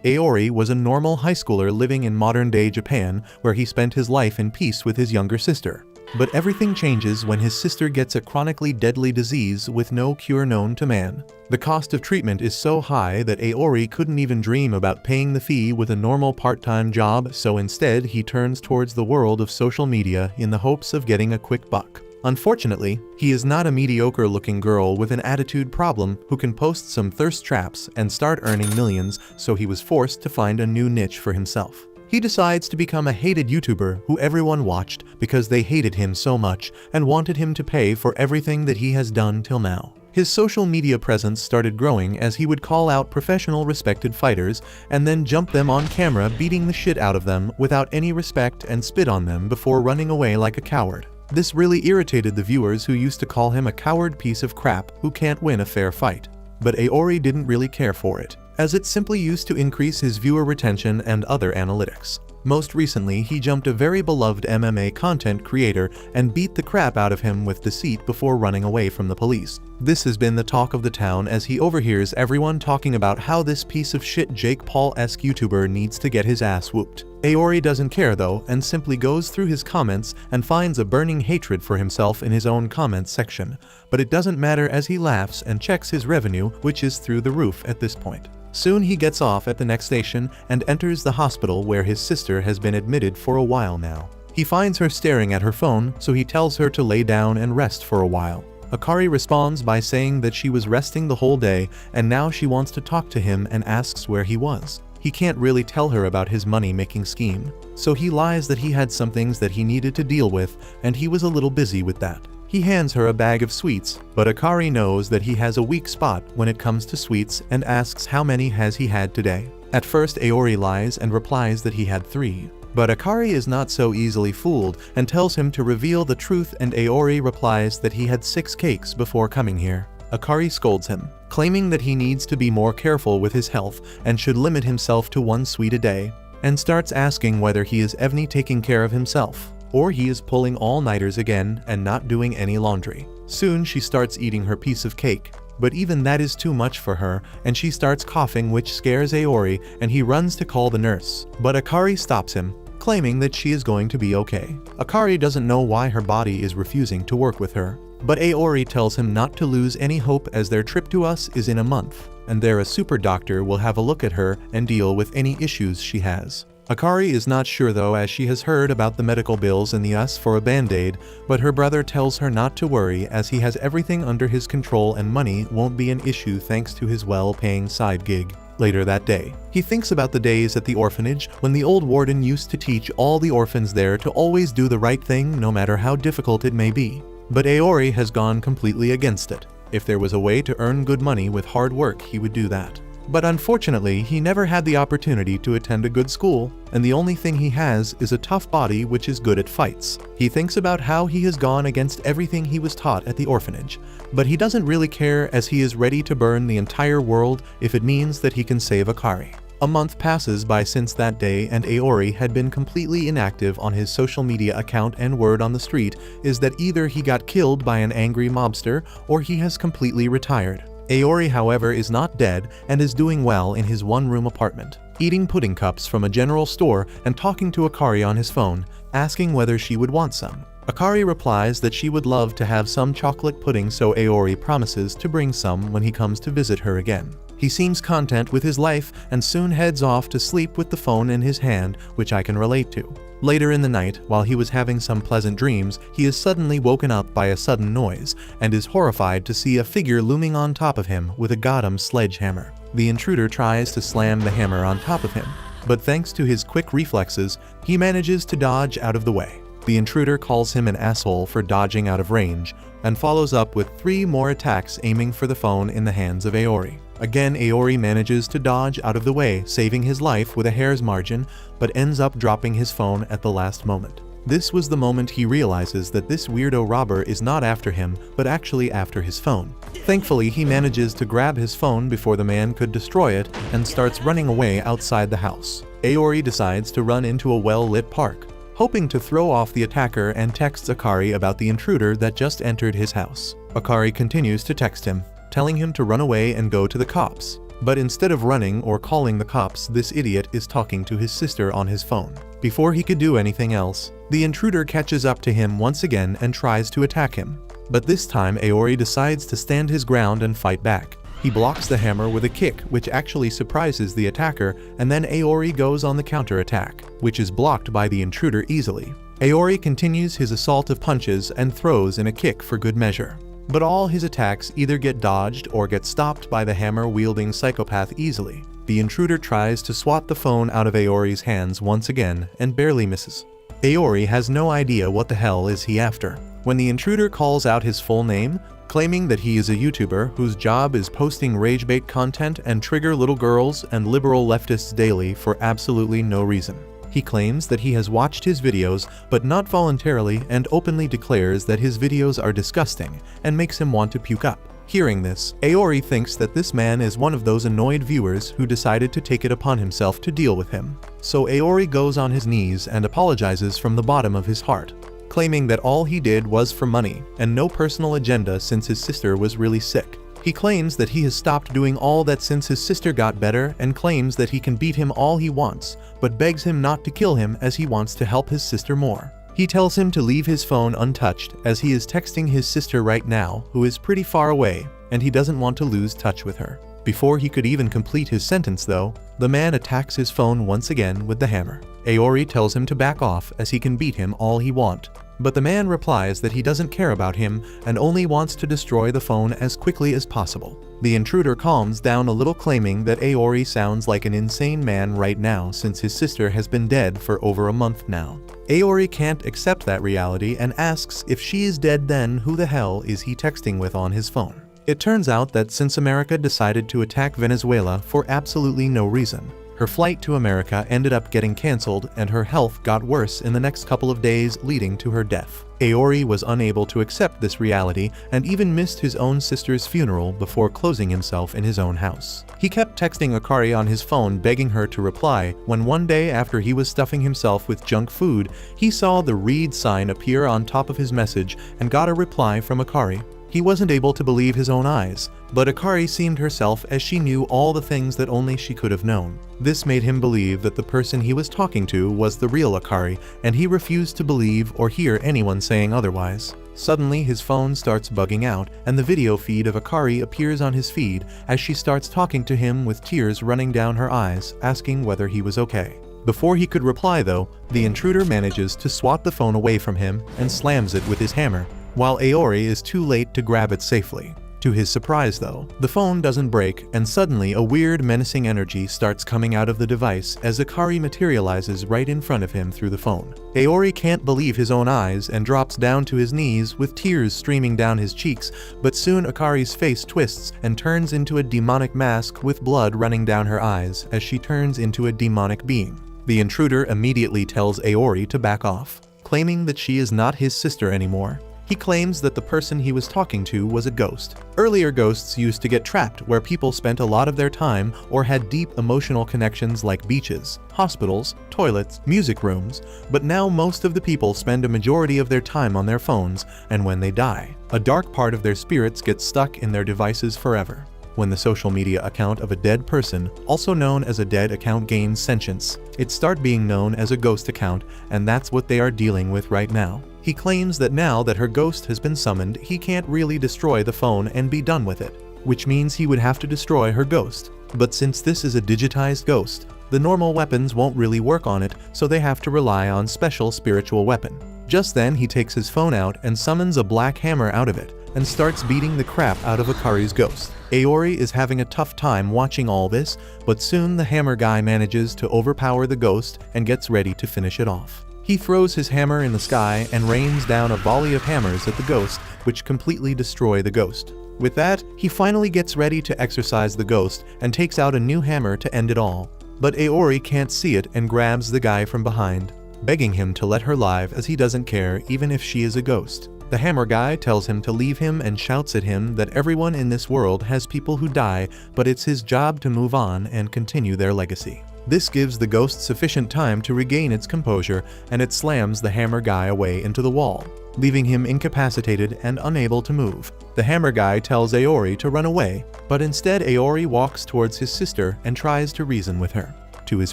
Aori was a normal high schooler living in modern-day Japan, where he spent his life in peace with his younger sister. But everything changes when his sister gets a chronically deadly disease with no cure known to man. The cost of treatment is so high that Aori couldn't even dream about paying the fee with a normal part-time job, so instead he turns towards the world of social media in the hopes of getting a quick buck. Unfortunately, he is not a mediocre-looking girl with an attitude problem who can post some thirst traps and start earning millions, so he was forced to find a new niche for himself. He decides to become a hated YouTuber who everyone watched because they hated him so much and wanted him to pay for everything that he has done till now. His social media presence started growing as he would call out professional respected fighters and then jump them on camera, beating the shit out of them without any respect and spit on them before running away like a coward. This really irritated the viewers, who used to call him a coward piece of crap who can't win a fair fight. But Aori didn't really care for it, as it simply used to increase his viewer retention and other analytics. Most recently, he jumped a very beloved MMA content creator and beat the crap out of him with deceit before running away from the police. This has been the talk of the town as he overhears everyone talking about how this piece of shit Jake Paul-esque YouTuber needs to get his ass whooped. Aori doesn't care though, and simply goes through his comments and finds a burning hatred for himself in his own comments section. But it doesn't matter as he laughs and checks his revenue, which is through the roof at this point. Soon he gets off at the next station and enters the hospital where his sister has been admitted for a while now. He finds her staring at her phone, so he tells her to lay down and rest for a while. Akari responds by saying that she was resting the whole day and now she wants to talk to him and asks where he was. He can't really tell her about his money-making scheme, so he lies that he had some things that he needed to deal with and he was a little busy with that. He hands her a bag of sweets, but Akari knows that he has a weak spot when it comes to sweets and asks how many has he had today. At first Aori lies and replies that he had 3. But Akari is not so easily fooled and tells him to reveal the truth, and Aori replies that he had 6 cakes before coming here. Akari scolds him, claiming that he needs to be more careful with his health and should limit himself to 1 sweet a day, and starts asking whether he is ever taking care of himself, or he is pulling all-nighters again and not doing any laundry. Soon she starts eating her piece of cake, but even that is too much for her and she starts coughing, which scares Aori and he runs to call the nurse. But Akari stops him, claiming that she is going to be okay. Akari doesn't know why her body is refusing to work with her, but Aori tells him not to lose any hope as their trip to us is in a month, and there a super doctor will have a look at her and deal with any issues she has. Akari is not sure though, as she has heard about the medical bills in the US for a band-aid, but her brother tells her not to worry as he has everything under his control and money won't be an issue thanks to his well-paying side gig. Later that day, he thinks about the days at the orphanage when the old warden used to teach all the orphans there to always do the right thing no matter how difficult it may be. But Aori has gone completely against it. If there was a way to earn good money with hard work, he would do that. But unfortunately, he never had the opportunity to attend a good school, and the only thing he has is a tough body which is good at fights. He thinks about how he has gone against everything he was taught at the orphanage, but he doesn't really care as he is ready to burn the entire world if it means that he can save Akari. A month passes by since that day and Aori had been completely inactive on his social media account, and word on the street is that either he got killed by an angry mobster or he has completely retired. Aori, however, is not dead and is doing well in his one-room apartment, eating pudding cups from a general store and talking to Akari on his phone, asking whether she would want some. Akari replies that she would love to have some chocolate pudding, so Aori promises to bring some when he comes to visit her again. He seems content with his life and soon heads off to sleep with the phone in his hand, which I can relate to. Later in the night, while he was having some pleasant dreams, he is suddenly woken up by a sudden noise and is horrified to see a figure looming on top of him with a goddamn sledgehammer. The intruder tries to slam the hammer on top of him, but thanks to his quick reflexes, he manages to dodge out of the way. The intruder calls him an asshole for dodging out of range, and follows up with 3 more attacks aiming for the phone in the hands of Aori. Again, Aori manages to dodge out of the way, saving his life with a hair's margin, but ends up dropping his phone at the last moment. This was the moment he realizes that this weirdo robber is not after him, but actually after his phone. Thankfully, he manages to grab his phone before the man could destroy it and starts running away outside the house. Aori decides to run into a well-lit park, hoping to throw off the attacker, and texts Akari about the intruder that just entered his house. Akari continues to text him, telling him to run away and go to the cops. But instead of running or calling the cops, this idiot is talking to his sister on his phone. Before he could do anything else, the intruder catches up to him once again and tries to attack him. But this time Aori decides to stand his ground and fight back. He blocks the hammer with a kick, which actually surprises the attacker, and then Aori goes on the counter-attack, which is blocked by the intruder easily. Aori continues his assault of punches and throws in a kick for good measure. But all his attacks either get dodged or get stopped by the hammer-wielding psychopath easily. The intruder tries to swat the phone out of Aori's hands once again and barely misses. Aori has no idea what the hell is he after. When the intruder calls out his full name, claiming that he is a YouTuber whose job is posting rage-bait content and trigger little girls and liberal leftists daily for absolutely no reason. He claims that he has watched his videos, but not voluntarily, and openly declares that his videos are disgusting and makes him want to puke up. Hearing this, Aori thinks that this man is one of those annoyed viewers who decided to take it upon himself to deal with him. So Aori goes on his knees and apologizes from the bottom of his heart, claiming that all he did was for money and no personal agenda since his sister was really sick. He claims that he has stopped doing all that since his sister got better and claims that he can beat him all he wants, but begs him not to kill him as he wants to help his sister more. He tells him to leave his phone untouched as he is texting his sister right now, who is pretty far away, and he doesn't want to lose touch with her. Before he could even complete his sentence though, the man attacks his phone once again with the hammer. Aori tells him to back off as he can beat him all he wants. But the man replies that he doesn't care about him and only wants to destroy the phone as quickly as possible. The intruder calms down a little, claiming that Aori sounds like an insane man right now since his sister has been dead for over a month now. Aori can't accept that reality and asks if she is dead, then who the hell is he texting with on his phone? It turns out that since America decided to attack Venezuela for absolutely no reason, her flight to America ended up getting cancelled and her health got worse in the next couple of days, leading to her death. Aori was unable to accept this reality and even missed his own sister's funeral before closing himself in his own house. He kept texting Akari on his phone, begging her to reply, when one day after he was stuffing himself with junk food, he saw the read sign appear on top of his message and got a reply from Akari. He wasn't able to believe his own eyes, but Akari seemed herself as she knew all the things that only she could have known. This made him believe that the person he was talking to was the real Akari, and he refused to believe or hear anyone saying otherwise. Suddenly his phone starts bugging out, and the video feed of Akari appears on his feed as she starts talking to him with tears running down her eyes, asking whether he was okay. Before he could reply though, the intruder manages to swat the phone away from him and slams it with his hammer, while Aori is too late to grab it safely. To his surprise though, the phone doesn't break, and suddenly a weird menacing energy starts coming out of the device as Akari materializes right in front of him through the phone. Aori can't believe his own eyes and drops down to his knees with tears streaming down his cheeks, but soon Akari's face twists and turns into a demonic mask with blood running down her eyes as she turns into a demonic being. The intruder immediately tells Aori to back off, claiming that she is not his sister anymore. He claims that the person he was talking to was a ghost. Earlier ghosts used to get trapped where people spent a lot of their time or had deep emotional connections like beaches, hospitals, toilets, music rooms, but now most of the people spend a majority of their time on their phones, and when they die, a dark part of their spirits gets stuck in their devices forever. When the social media account of a dead person, also known as a dead account, gains sentience, it starts being known as a ghost account, and that's what they are dealing with right now. He claims that now that her ghost has been summoned, he can't really destroy the phone and be done with it, which means he would have to destroy her ghost. But since this is a digitized ghost, the normal weapons won't really work on it, so they have to rely on special spiritual weapon. Just then he takes his phone out and summons a black hammer out of it, and starts beating the crap out of Akari's ghost. Aori is having a tough time watching all this, but soon the hammer guy manages to overpower the ghost and gets ready to finish it off. He throws his hammer in the sky and rains down a volley of hammers at the ghost, which completely destroy the ghost. With that, he finally gets ready to exorcise the ghost and takes out a new hammer to end it all. But Aori can't see it and grabs the guy from behind, begging him to let her live as he doesn't care even if she is a ghost. The hammer guy tells him to leave him and shouts at him that everyone in this world has people who die, but it's his job to move on and continue their legacy. This gives the ghost sufficient time to regain its composure, and it slams the hammer guy away into the wall, leaving him incapacitated and unable to move. The hammer guy tells Aori to run away, but instead Aori walks towards his sister and tries to reason with her. To his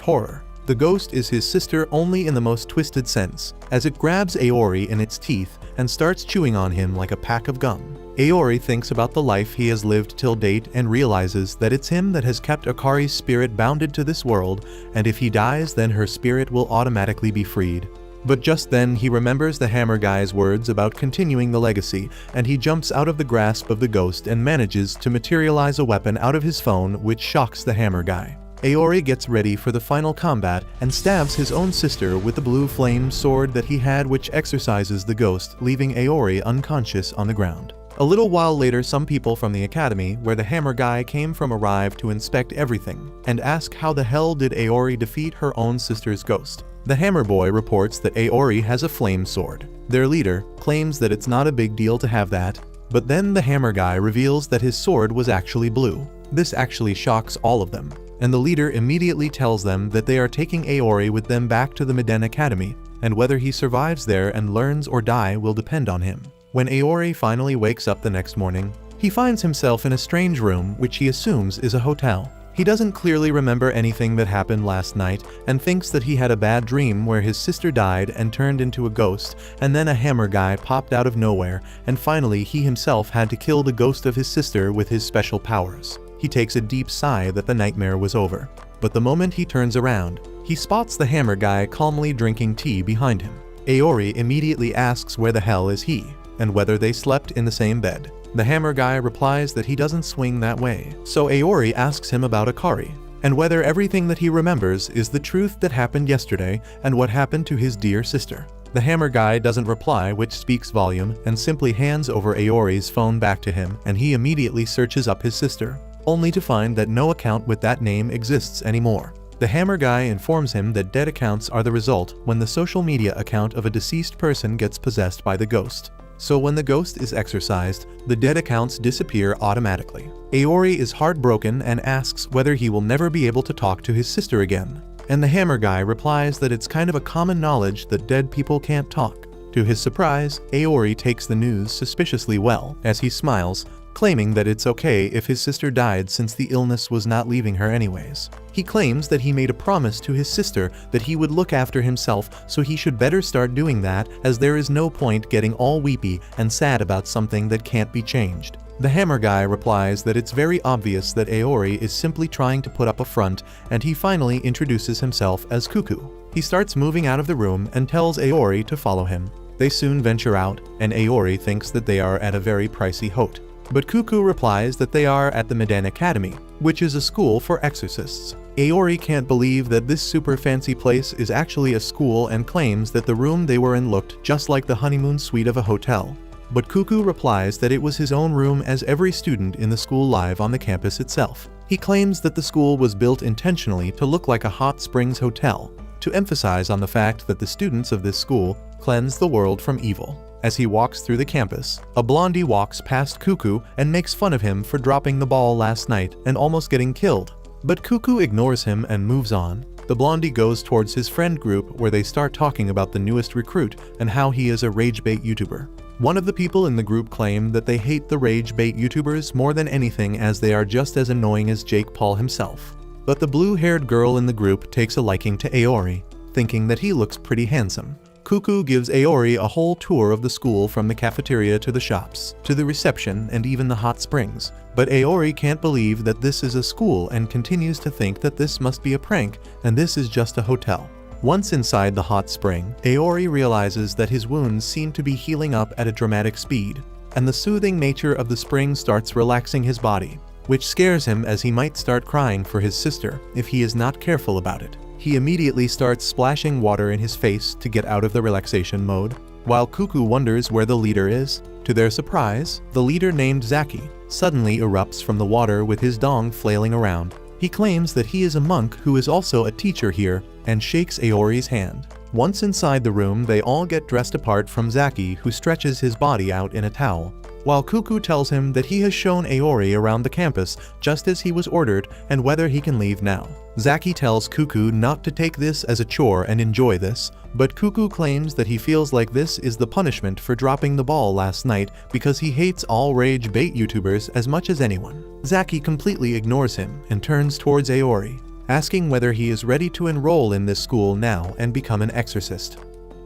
horror, the ghost is his sister only in the most twisted sense, as it grabs Aori in its teeth and starts chewing on him like a pack of gum. Aori thinks about the life he has lived till date and realizes that it's him that has kept Akari's spirit bounded to this world, and if he dies then her spirit will automatically be freed. But just then he remembers the hammer guy's words about continuing the legacy, and he jumps out of the grasp of the ghost and manages to materialize a weapon out of his phone, which shocks the hammer guy. Aori gets ready for the final combat and stabs his own sister with the blue flame sword that he had, which exorcises the ghost, leaving Aori unconscious on the ground. A little while later, some people from the academy where the hammer guy came from arrive to inspect everything and ask how the hell did Aori defeat her own sister's ghost. The hammer boy reports that Aori has a flame sword. Their leader claims that it's not a big deal to have that, but then the hammer guy reveals that his sword was actually blue. This actually shocks all of them, and the leader immediately tells them that they are taking Aori with them back to the Miden Academy, and whether he survives there and learns or die will depend on him. When Aori finally wakes up the next morning, he finds himself in a strange room which he assumes is a hotel. He doesn't clearly remember anything that happened last night and thinks that he had a bad dream where his sister died and turned into a ghost, and then a hammer guy popped out of nowhere, and finally he himself had to kill the ghost of his sister with his special powers. He takes a deep sigh that the nightmare was over. But the moment he turns around, he spots the hammer guy calmly drinking tea behind him. Aori immediately asks where the hell is he, and whether they slept in the same bed. The hammer guy replies that he doesn't swing that way. So Aori asks him about Akari, and whether everything that he remembers is the truth that happened yesterday and what happened to his dear sister. The hammer guy doesn't reply, which speaks volume, and simply hands over Aori's phone back to him, and he immediately searches up his sister, only to find that no account with that name exists anymore. The hammer guy informs him that dead accounts are the result when the social media account of a deceased person gets possessed by the ghost. So when the ghost is exorcised, the dead accounts disappear automatically. Aori is heartbroken and asks whether he will never be able to talk to his sister again. And the hammer guy replies that it's kind of a common knowledge that dead people can't talk. To his surprise, Aori takes the news suspiciously well, as he smiles, claiming that it's okay if his sister died since the illness was not leaving her anyways. He claims that he made a promise to his sister that he would look after himself, so he should better start doing that, as there is no point getting all weepy and sad about something that can't be changed. The hammer guy replies that it's very obvious that Aori is simply trying to put up a front, and he finally introduces himself as Cuckoo. He starts moving out of the room and tells Aori to follow him. They soon venture out, and Aori thinks that they are at a very pricey hotel. But Cuckoo replies that they are at the Miden Academy, which is a school for exorcists. Aori can't believe that this super fancy place is actually a school and claims that the room they were in looked just like the honeymoon suite of a hotel. But Cuckoo replies that it was his own room, as every student in the school live on the campus itself. He claims that the school was built intentionally to look like a hot springs hotel, to emphasize on the fact that the students of this school cleanse the world from evil. As he walks through the campus, a blondie walks past Cuckoo and makes fun of him for dropping the ball last night and almost getting killed. But Cuckoo ignores him and moves on. The blondie goes towards his friend group, where they start talking about the newest recruit and how he is a rage bait YouTuber. One of the people in the group claim that they hate the rage bait YouTubers more than anything, as they are just as annoying as Jake Paul himself. But the blue-haired girl in the group takes a liking to Aori, thinking that he looks pretty handsome. Cuckoo gives Aori a whole tour of the school, from the cafeteria to the shops, to the reception and even the hot springs. But Aori can't believe that this is a school and continues to think that this must be a prank and this is just a hotel. Once inside the hot spring, Aori realizes that his wounds seem to be healing up at a dramatic speed, and the soothing nature of the spring starts relaxing his body, which scares him, as he might start crying for his sister if he is not careful about it. He immediately starts splashing water in his face to get out of the relaxation mode, while Cuckoo wonders where the leader is. To their surprise, the leader, named Zaki, suddenly erupts from the water with his dong flailing around. He claims that he is a monk who is also a teacher here, and shakes Aori's hand. Once inside the room, they all get dressed apart from Zaki, who stretches his body out in a towel, while Cuckoo tells him that he has shown Aori around the campus just as he was ordered and whether he can leave now. Zaki tells Cuckoo not to take this as a chore and enjoy this, but Cuckoo claims that he feels like this is the punishment for dropping the ball last night because he hates all rage bait YouTubers as much as anyone. Zaki completely ignores him and turns towards Aori, asking whether he is ready to enroll in this school now and become an exorcist.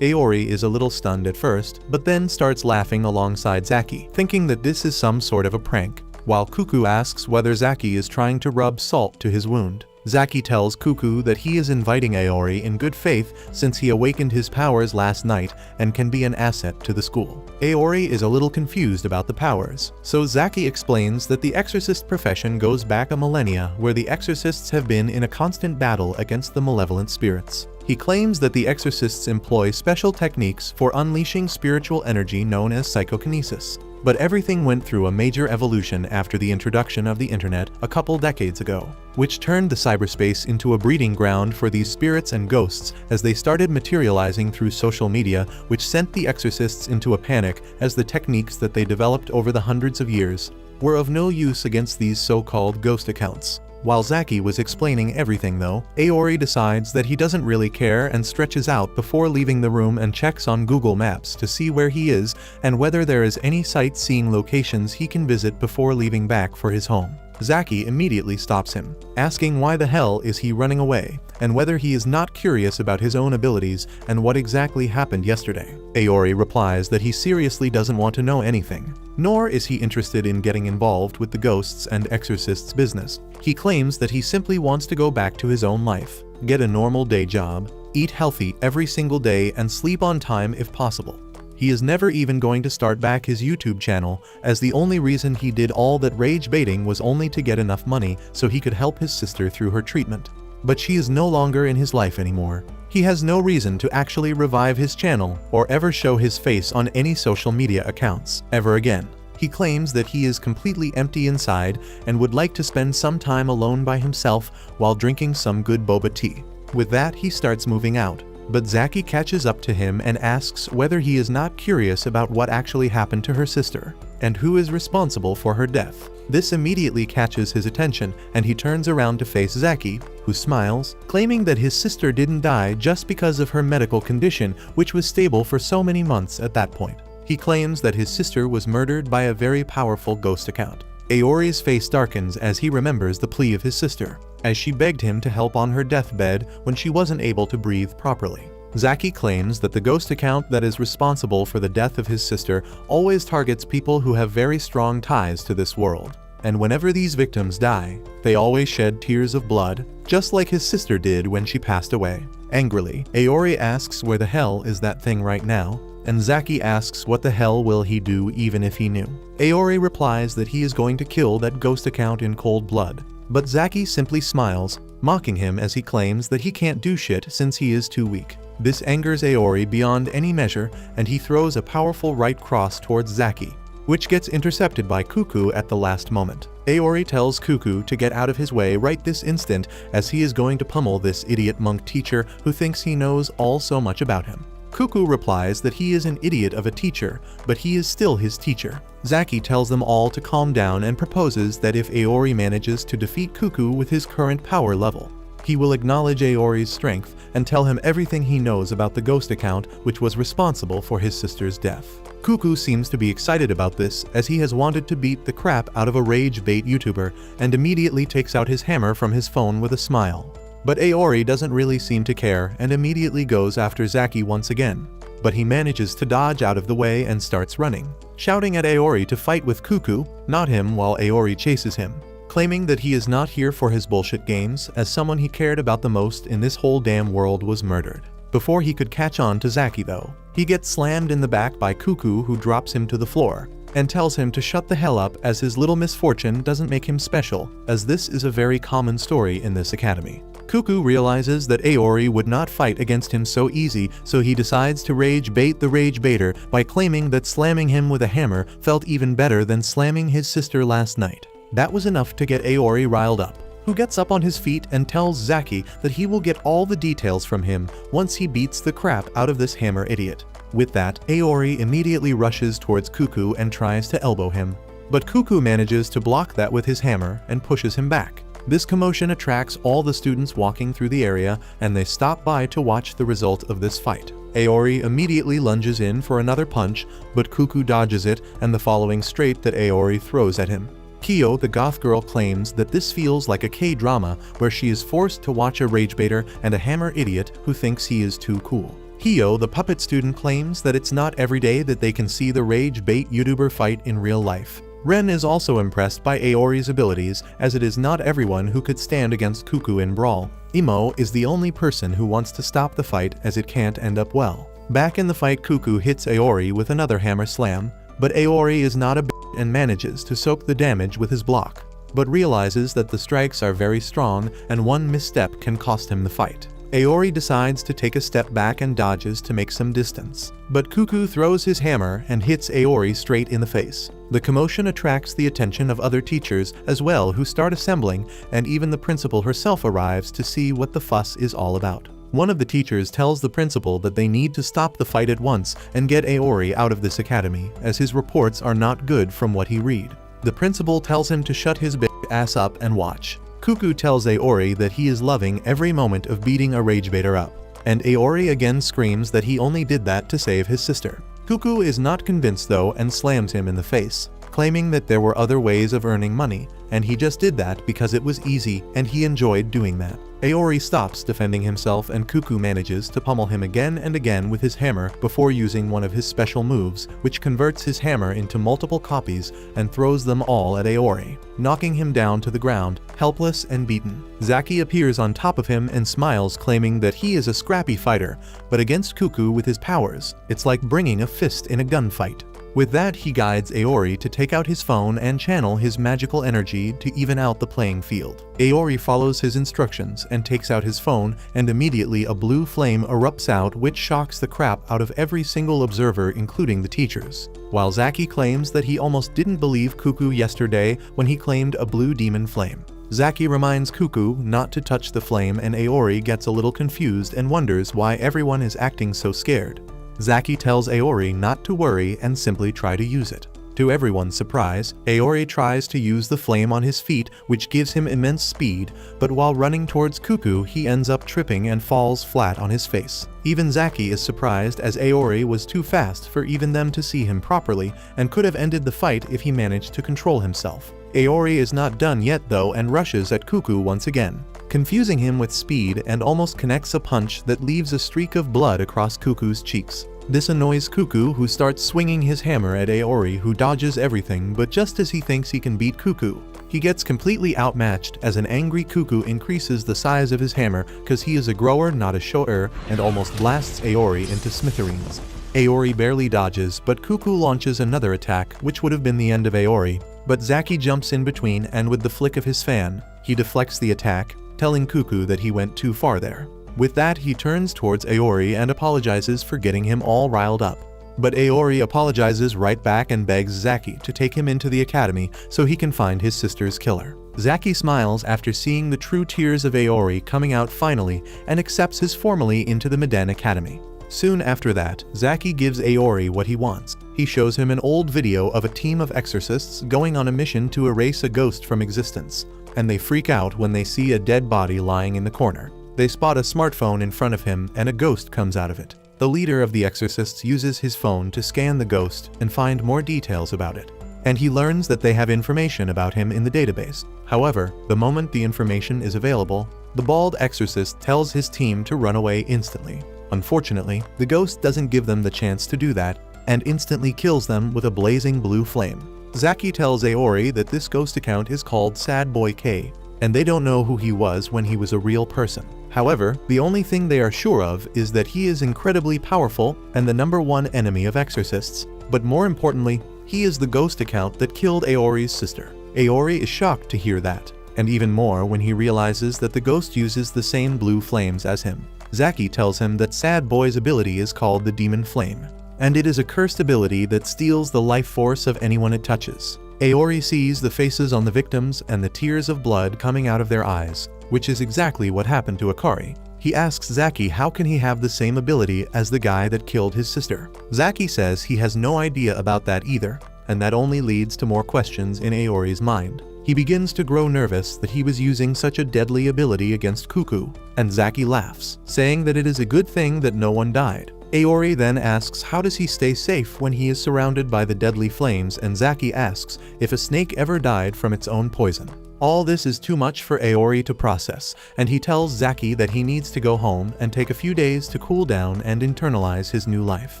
Aori is a little stunned at first, but then starts laughing alongside Zaki, thinking that this is some sort of a prank, while Cuckoo asks whether Zaki is trying to rub salt to his wound. Zaki tells Cuckoo that he is inviting Aori in good faith since he awakened his powers last night and can be an asset to the school. Aori is a little confused about the powers, so Zaki explains that the exorcist profession goes back a millennia where the exorcists have been in a constant battle against the malevolent spirits. He claims that the exorcists employ special techniques for unleashing spiritual energy known as psychokinesis. But everything went through a major evolution after the introduction of the internet a couple decades ago, which turned the cyberspace into a breeding ground for these spirits and ghosts as they started materializing through social media, which sent the exorcists into a panic as the techniques that they developed over the hundreds of years were of no use against these so-called ghost accounts. While Zaki was explaining everything though, Aori decides that he doesn't really care and stretches out before leaving the room and checks on Google Maps to see where he is and whether there is any sightseeing locations he can visit before leaving back for his home. Zaki immediately stops him, asking why the hell is he running away, and whether he is not curious about his own abilities and what exactly happened yesterday. Aori replies that he seriously doesn't want to know anything, nor is he interested in getting involved with the ghosts and exorcists business. He claims that he simply wants to go back to his own life, get a normal day job, eat healthy every single day and sleep on time if possible. He is never even going to start back his YouTube channel, as the only reason he did all that rage baiting was only to get enough money so he could help his sister through her treatment. But she is no longer in his life anymore. He has no reason to actually revive his channel or ever show his face on any social media accounts ever again. He claims that he is completely empty inside and would like to spend some time alone by himself while drinking some good boba tea. With that, he starts moving out. But Zaki catches up to him and asks whether he is not curious about what actually happened to her sister, and who is responsible for her death. This immediately catches his attention, and he turns around to face Zaki, who smiles, claiming that his sister didn't die just because of her medical condition, which was stable for so many months at that point. He claims that his sister was murdered by a very powerful ghost account. Aori's face darkens as he remembers the plea of his sister, as she begged him to help on her deathbed when she wasn't able to breathe properly. Zaki claims that the ghost account that is responsible for the death of his sister always targets people who have very strong ties to this world. And whenever these victims die, they always shed tears of blood, just like his sister did when she passed away. Angrily, Aori asks where the hell is that thing right now, and Zaki asks what the hell will he do even if he knew. Aori replies that he is going to kill that ghost account in cold blood, but Zaki simply smiles, mocking him as he claims that he can't do shit since he is too weak. This angers Aori beyond any measure, and he throws a powerful right cross towards Zaki, which gets intercepted by Cuckoo at the last moment. Aori tells Cuckoo to get out of his way right this instant, as he is going to pummel this idiot monk teacher who thinks he knows all so much about him. Cuckoo replies that he is an idiot of a teacher, but he is still his teacher. Zaki tells them all to calm down and proposes that if Aori manages to defeat Cuckoo with his current power level, he will acknowledge Aori's strength and tell him everything he knows about the ghost account which was responsible for his sister's death. Cuckoo seems to be excited about this, as he has wanted to beat the crap out of a rage bait YouTuber, and immediately takes out his hammer from his phone with a smile. But Aori doesn't really seem to care and immediately goes after Zaki once again. But he manages to dodge out of the way and starts running, shouting at Aori to fight with Cuckoo, not him, while Aori chases him, claiming that he is not here for his bullshit games, as someone he cared about the most in this whole damn world was murdered. Before he could catch on to Zaki though, he gets slammed in the back by Cuckoo, who drops him to the floor and tells him to shut the hell up, as his little misfortune doesn't make him special, as this is a very common story in this academy. Cuckoo realizes that Aori would not fight against him so easy, so he decides to rage bait the rage baiter by claiming that slamming him with a hammer felt even better than slamming his sister last night. That was enough to get Aori riled up, who gets up on his feet and tells Zaki that he will get all the details from him once he beats the crap out of this hammer idiot. With that, Aori immediately rushes towards Cuckoo and tries to elbow him, but Cuckoo manages to block that with his hammer and pushes him back. This commotion attracts all the students walking through the area, and they stop by to watch the result of this fight. Aori immediately lunges in for another punch, but Cuckoo dodges it and the following straight that Aori throws at him. Kyo, the goth girl, claims that this feels like a K-drama where she is forced to watch a ragebaiter and a hammer idiot who thinks he is too cool. Hio, the puppet student, claims that it's not every day that they can see the rage bait YouTuber fight in real life. Ren is also impressed by Aori's abilities, as it is not everyone who could stand against Cuckoo in Brawl. Imo is the only person who wants to stop the fight, as it can't end up well. Back in the fight, Cuckoo hits Aori with another hammer slam, but Aori is not a bitch and manages to soak the damage with his block, but realizes that the strikes are very strong and one misstep can cost him the fight. Aori decides to take a step back and dodges to make some distance, but Cuckoo throws his hammer and hits Aori straight in the face. The commotion attracts the attention of other teachers as well, who start assembling, and even the principal herself arrives to see what the fuss is all about. One of the teachers tells the principal that they need to stop the fight at once and get Aori out of this academy, as his reports are not good from what he read. The principal tells him to shut his bitch ass up and watch. Cuckoo tells Aori that he is loving every moment of beating a ragebaiter up, and Aori again screams that he only did that to save his sister. Cuckoo is not convinced though and slams him in the face, claiming that there were other ways of earning money, and he just did that because it was easy and he enjoyed doing that. Aori stops defending himself and Cuckoo manages to pummel him again and again with his hammer before using one of his special moves, which converts his hammer into multiple copies and throws them all at Aori, knocking him down to the ground, helpless and beaten. Zaki appears on top of him and smiles, claiming that he is a scrappy fighter, but against Cuckoo with his powers, it's like bringing a fist in a gunfight. With that, he guides Aori to take out his phone and channel his magical energy to even out the playing field. Aori follows his instructions and takes out his phone, and immediately a blue flame erupts out, which shocks the crap out of every single observer, including the teachers. While Zaki claims that he almost didn't believe Cuckoo yesterday when he claimed a blue demon flame. Zaki reminds Cuckoo not to touch the flame, and Aori gets a little confused and wonders why everyone is acting so scared. Zaki tells Aori not to worry and simply try to use it. To everyone's surprise, Aori tries to use the flame on his feet, which gives him immense speed, but while running towards Cuckoo, he ends up tripping and falls flat on his face. Even Zaki is surprised, as Aori was too fast for even them to see him properly and could have ended the fight if he managed to control himself. Aori is not done yet though and rushes at Cuckoo once again, confusing him with speed, and almost connects a punch that leaves a streak of blood across Cuckoo's cheeks. This annoys Cuckoo, who starts swinging his hammer at Aori, who dodges everything, but just as he thinks he can beat Cuckoo, he gets completely outmatched, as an angry Cuckoo increases the size of his hammer because he is a grower not a shower, and almost blasts Aori into smithereens. Aori barely dodges, but Cuckoo launches another attack, which would have been the end of Aori, but Zaki jumps in between, and with the flick of his fan, he deflects the attack, telling Cuckoo that he went too far there. With that, he turns towards Aori and apologizes for getting him all riled up. But Aori apologizes right back and begs Zaki to take him into the academy so he can find his sister's killer. Zaki smiles after seeing the true tears of Aori coming out finally and accepts his formally into the Medan Academy. Soon after that, Zaki gives Aori what he wants. He shows him an old video of a team of exorcists going on a mission to erase a ghost from existence, and they freak out when they see a dead body lying in the corner. They spot a smartphone in front of him and a ghost comes out of it. The leader of the exorcists uses his phone to scan the ghost and find more details about it, and he learns that they have information about him in the database. However, the moment the information is available, the bald exorcist tells his team to run away instantly. Unfortunately, the ghost doesn't give them the chance to do that and instantly kills them with a blazing blue flame. Zaki tells Aori that this ghost account is called Sad Boy K, and they don't know who he was when he was a real person. However, the only thing they are sure of is that he is incredibly powerful and the #1 enemy of exorcists. But more importantly, he is the ghost account that killed Aori's sister. Aori is shocked to hear that, and even more when he realizes that the ghost uses the same blue flames as him. Zaki tells him that Sad Boy's ability is called the Demon Flame, and it is a cursed ability that steals the life force of anyone it touches. Aori sees the faces on the victims and the tears of blood coming out of their eyes, which is exactly what happened to Akari. He asks Zaki how can he have the same ability as the guy that killed his sister. Zaki says he has no idea about that either, and that only leads to more questions in Aori's mind. He He begins to grow nervous that he was using such a deadly ability against Cuckoo, and Zaki laughs, saying that it is a good thing that no one died. Aori then asks how does he stay safe when he is surrounded by the deadly flames, and Zaki asks if a snake ever died from its own poison. All this is too much for Aori to process, and he tells Zaki that he needs to go home and take a few days to cool down and internalize his new life.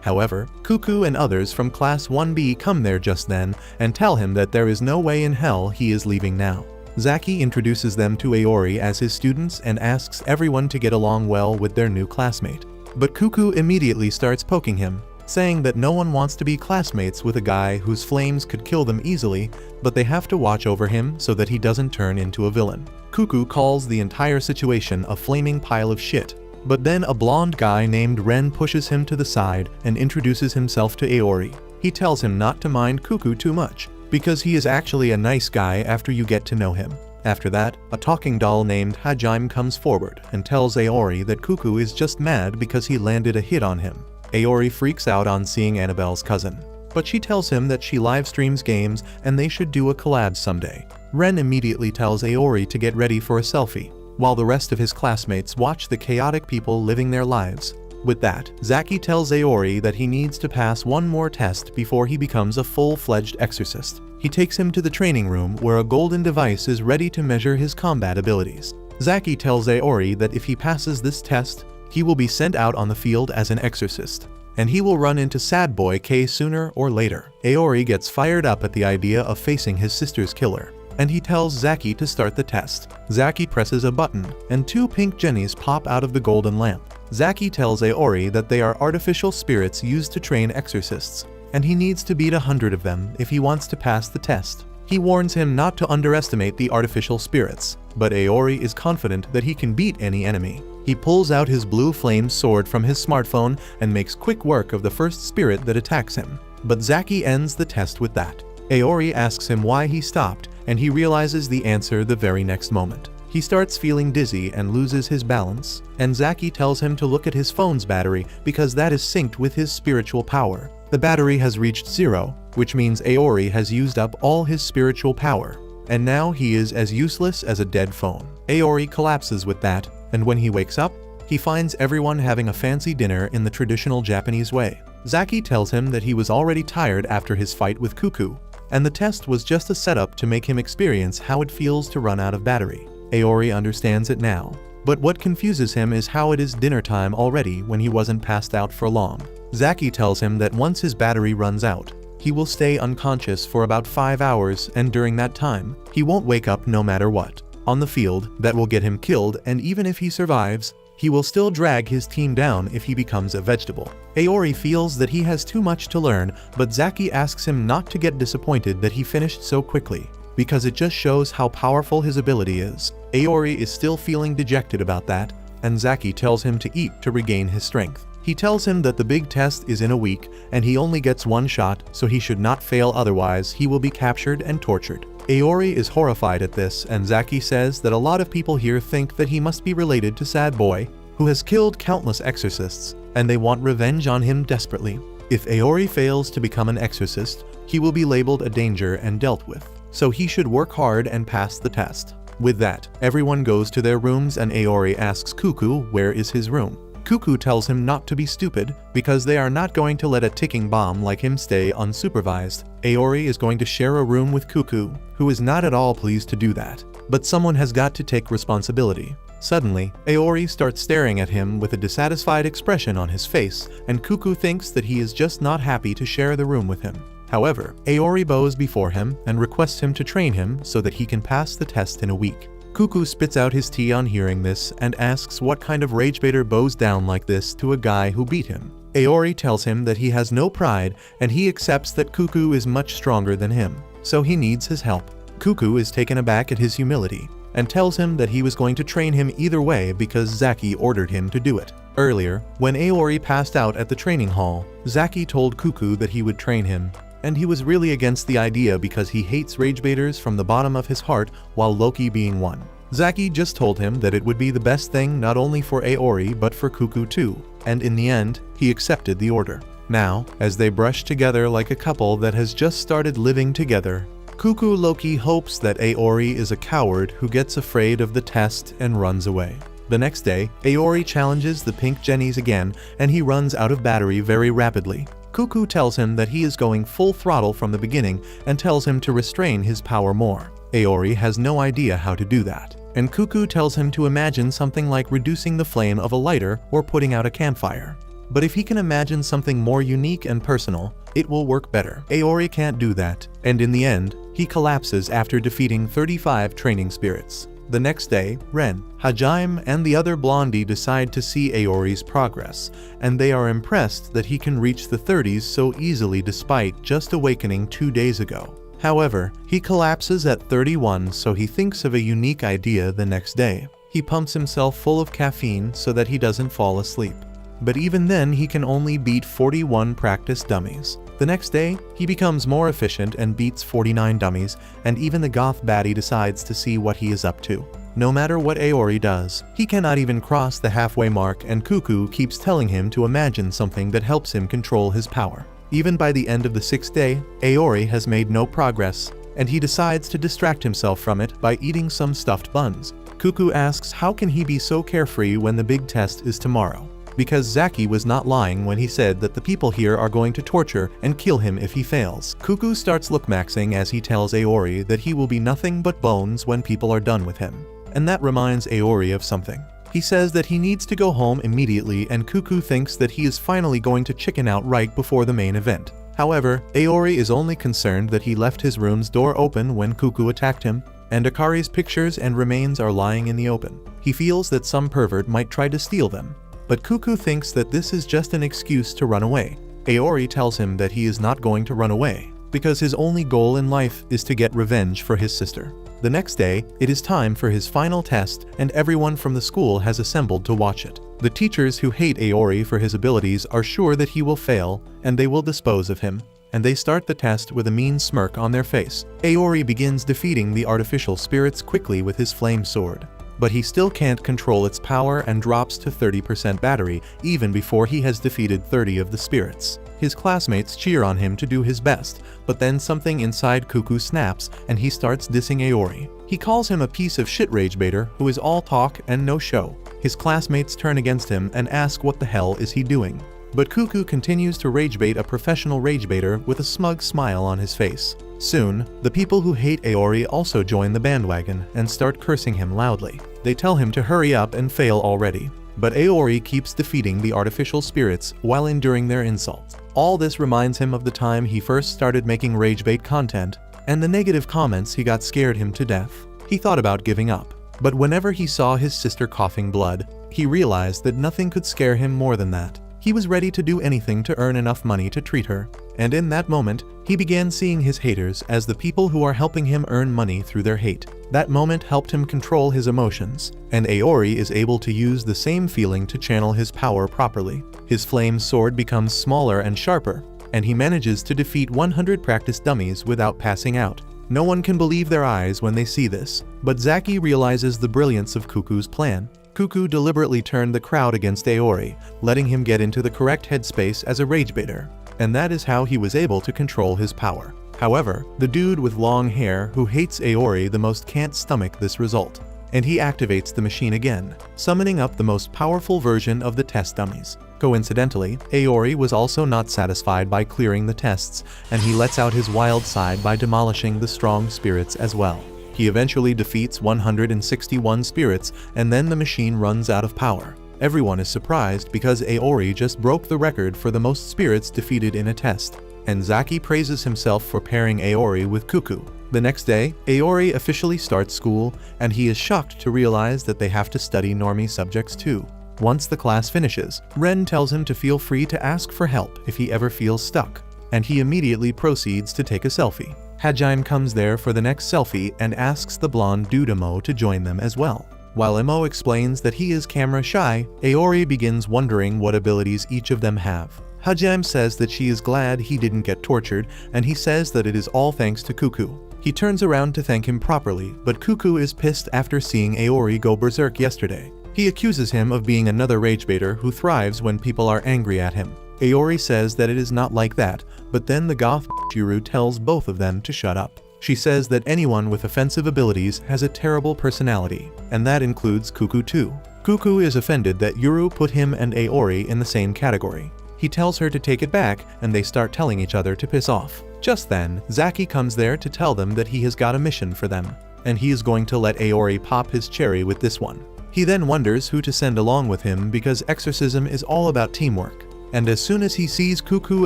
However, Cuckoo and others from Class 1B come there just then and tell him that there is no way in hell he is leaving now. Zaki introduces them to Aori as his students and asks everyone to get along well with their new classmate. But Cuckoo immediately starts poking him, saying that no one wants to be classmates with a guy whose flames could kill them easily, but they have to watch over him so that he doesn't turn into a villain. Cuckoo calls the entire situation a flaming pile of shit, but then a blonde guy named Ren pushes him to the side and introduces himself to Aori. He tells him not to mind Cuckoo too much, because he is actually a nice guy after you get to know him. After that, a talking doll named Hajime comes forward and tells Aori that Cuckoo is just mad because he landed a hit on him. Aori freaks out on seeing Annabelle's cousin, but she tells him that she live streams games and they should do a collab someday. Ren immediately tells Aori to get ready for a selfie, while the rest of his classmates watch the chaotic people living their lives. With that, Zaki tells Aori that he needs to pass one more test before he becomes a full-fledged exorcist. He takes him to the training room where a golden device is ready to measure his combat abilities. Zaki tells Aori that if he passes this test, he will be sent out on the field as an exorcist, and he will run into Sad Boy K sooner or later. Aori gets fired up at the idea of facing his sister's killer, and he tells Zaki to start the test. Zaki presses a button, and two pink jennies pop out of the golden lamp. Zaki tells Aori that they are artificial spirits used to train exorcists, and he needs to beat 100 of them if he wants to pass the test. He warns him not to underestimate the artificial spirits, but Aori is confident that he can beat any enemy. He pulls out his blue flame sword from his smartphone and makes quick work of the first spirit that attacks him. But Zaki ends the test with that. Aori asks him why he stopped, and he realizes the answer the very next moment. He starts feeling dizzy and loses his balance, and Zaki tells him to look at his phone's battery because that is synced with his spiritual power. The battery has reached 0, which means Aori has used up all his spiritual power, and now he is as useless as a dead phone. Aori collapses with that, and when he wakes up, he finds everyone having a fancy dinner in the traditional Japanese way. Zaki tells him that he was already tired after his fight with Cuckoo, and the test was just a setup to make him experience how it feels to run out of battery. Aori understands it now, but what confuses him is how it is dinner time already when he wasn't passed out for long. Zaki tells him that once his battery runs out, he will stay unconscious for about 5 hours, and during that time, he won't wake up no matter what. On the field, that will get him killed, and even if he survives, he will still drag his team down if he becomes a vegetable. Aori feels that he has too much to learn, but Zaki asks him not to get disappointed that he finished so quickly, because it just shows how powerful his ability is. Aori is still feeling dejected about that, and Zaki tells him to eat to regain his strength. He tells him that the big test is in a week, and he only gets one shot, so he should not fail, otherwise he will be captured and tortured. Aori is horrified at this, and Zaki says that a lot of people here think that he must be related to Sad Boy, who has killed countless exorcists, and they want revenge on him desperately. If Aori fails to become an exorcist, he will be labeled a danger and dealt with, so he should work hard and pass the test. With that, everyone goes to their rooms, and Aori asks Cuckoo where is his room. Cuckoo tells him not to be stupid, because they are not going to let a ticking bomb like him stay unsupervised. Aori is going to share a room with Cuckoo, who is not at all pleased to do that. But someone has got to take responsibility. Suddenly, Aori starts staring at him with a dissatisfied expression on his face, and Cuckoo thinks that he is just not happy to share the room with him. However, Aori bows before him and requests him to train him so that he can pass the test in a week. Cuckoo spits out his tea on hearing this and asks what kind of ragebaiter bows down like this to a guy who beat him. Aori tells him that he has no pride, and he accepts that Cuckoo is much stronger than him, so he needs his help. Cuckoo is taken aback at his humility and tells him that he was going to train him either way because Zaki ordered him to do it. Earlier, when Aori passed out at the training hall, Zaki told Cuckoo that he would train him, and he was really against the idea because he hates ragebaiters from the bottom of his heart, while Loki being one. Zaki just told him that it would be the best thing not only for Aori but for Cuckoo too, and in the end, he accepted the order. Now, as they brush together like a couple that has just started living together, Cuckoo Loki hopes that Aori is a coward who gets afraid of the test and runs away. The next day, Aori challenges the pink Jennies again and he runs out of battery very rapidly. Cuckoo tells him that he is going full throttle from the beginning and tells him to restrain his power more. Aori has no idea how to do that, and Cuckoo tells him to imagine something like reducing the flame of a lighter or putting out a campfire. But if he can imagine something more unique and personal, it will work better. Aori can't do that, and in the end, he collapses after defeating 35 training spirits. The next day, Ren, Hajime, and the other blondie decide to see Aori's progress, and they are impressed that he can reach the 30s so easily despite just awakening 2 days ago. However, he collapses at 31, so he thinks of a unique idea the next day. He pumps himself full of caffeine so that he doesn't fall asleep. But even then, he can only beat 41 practice dummies. The next day, he becomes more efficient and beats 49 dummies, and even the goth baddie decides to see what he is up to. No matter what Aori does, he cannot even cross the halfway mark, and Cuckoo keeps telling him to imagine something that helps him control his power. Even by the end of the 6th day, Aori has made no progress, and he decides to distract himself from it by eating some stuffed buns. Cuckoo asks how can he be so carefree when the big test is tomorrow? Because Zaki was not lying when he said that the people here are going to torture and kill him if he fails. Cuckoo starts look-maxing as he tells Aori that he will be nothing but bones when people are done with him. And that reminds Aori of something. He says that he needs to go home immediately, and Cuckoo thinks that he is finally going to chicken out right before the main event. However, Aori is only concerned that he left his room's door open when Cuckoo attacked him, and Akari's pictures and remains are lying in the open. He feels that some pervert might try to steal them. But Cuckoo thinks that this is just an excuse to run away. Aori tells him that he is not going to run away, because his only goal in life is to get revenge for his sister. The next day, it is time for his final test, and everyone from the school has assembled to watch it. The teachers who hate Aori for his abilities are sure that he will fail, and they will dispose of him. And they start the test with a mean smirk on their face. Aori begins defeating the artificial spirits quickly with his flame sword. But he still can't control its power and drops to 30% battery even before he has defeated 30 of the spirits. His classmates cheer on him to do his best, but then something inside Cuckoo snaps and he starts dissing Aori. He calls him a piece of shit ragebaiter who is all talk and no show. His classmates turn against him and ask what the hell is he doing. But Cuckoo continues to ragebait a professional ragebaiter with a smug smile on his face. Soon, the people who hate Aori also join the bandwagon and start cursing him loudly. They tell him to hurry up and fail already. But Aori keeps defeating the artificial spirits while enduring their insults. All this reminds him of the time he first started making ragebait content, and the negative comments he got scared him to death. He thought about giving up. But whenever he saw his sister coughing blood, he realized that nothing could scare him more than that. He was ready to do anything to earn enough money to treat her. And in that moment, he began seeing his haters as the people who are helping him earn money through their hate. That moment helped him control his emotions, and Aori is able to use the same feeling to channel his power properly. His flame sword becomes smaller and sharper, and he manages to defeat 100 practice dummies without passing out. No one can believe their eyes when they see this, but Zaki realizes the brilliance of Cuckoo's plan. Cuckoo deliberately turned the crowd against Aori, letting him get into the correct headspace as a ragebaiter, and that is how he was able to control his power. However, the dude with long hair who hates Aori the most can't stomach this result, and he activates the machine again, summoning up the most powerful version of the test dummies. Coincidentally, Aori was also not satisfied by clearing the tests, and he lets out his wild side by demolishing the strong spirits as well. He eventually defeats 161 spirits, and then the machine runs out of power. Everyone is surprised because Aori just broke the record for the most spirits defeated in a test, and Zaki praises himself for pairing Aori with Cuckoo. The next day, Aori officially starts school, and he is shocked to realize that they have to study normie subjects too. Once the class finishes, Ren tells him to feel free to ask for help if he ever feels stuck, and he immediately proceeds to take a selfie. Hajime comes there for the next selfie and asks the blonde dude Emo to join them as well. While Emo explains that he is camera shy, Aori begins wondering what abilities each of them have. Hajime says that she is glad he didn't get tortured, and he says that it is all thanks to Cuckoo. He turns around to thank him properly, but Cuckoo is pissed after seeing Aori go berserk yesterday. He accuses him of being another ragebaiter who thrives when people are angry at him. Aori says that it is not like that, but then the goth Juru tells both of them to shut up. She says that anyone with offensive abilities has a terrible personality, and that includes Cuckoo too. Cuckoo is offended that Yuru put him and Aori in the same category. He tells her to take it back, and they start telling each other to piss off. Just then, Zaki comes there to tell them that he has got a mission for them, and he is going to let Aori pop his cherry with this one. He then wonders who to send along with him because exorcism is all about teamwork. And as soon as he sees Cuckoo